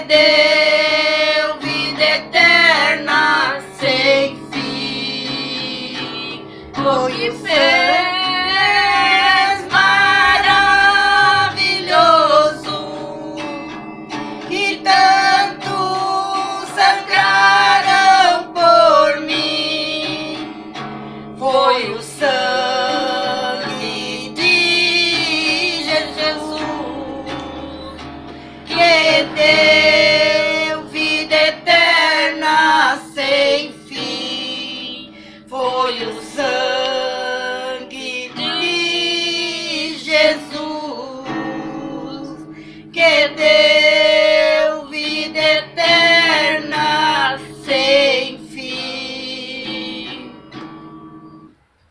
deu vida eterna sem fim. O que fez maravilhoso, que tanto sangraram por mim, foi o sangue de Jesus que deu vida eterna sem fim. Foi o sangue de Jesus que deu vida eterna sem fim.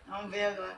Vamos ver agora.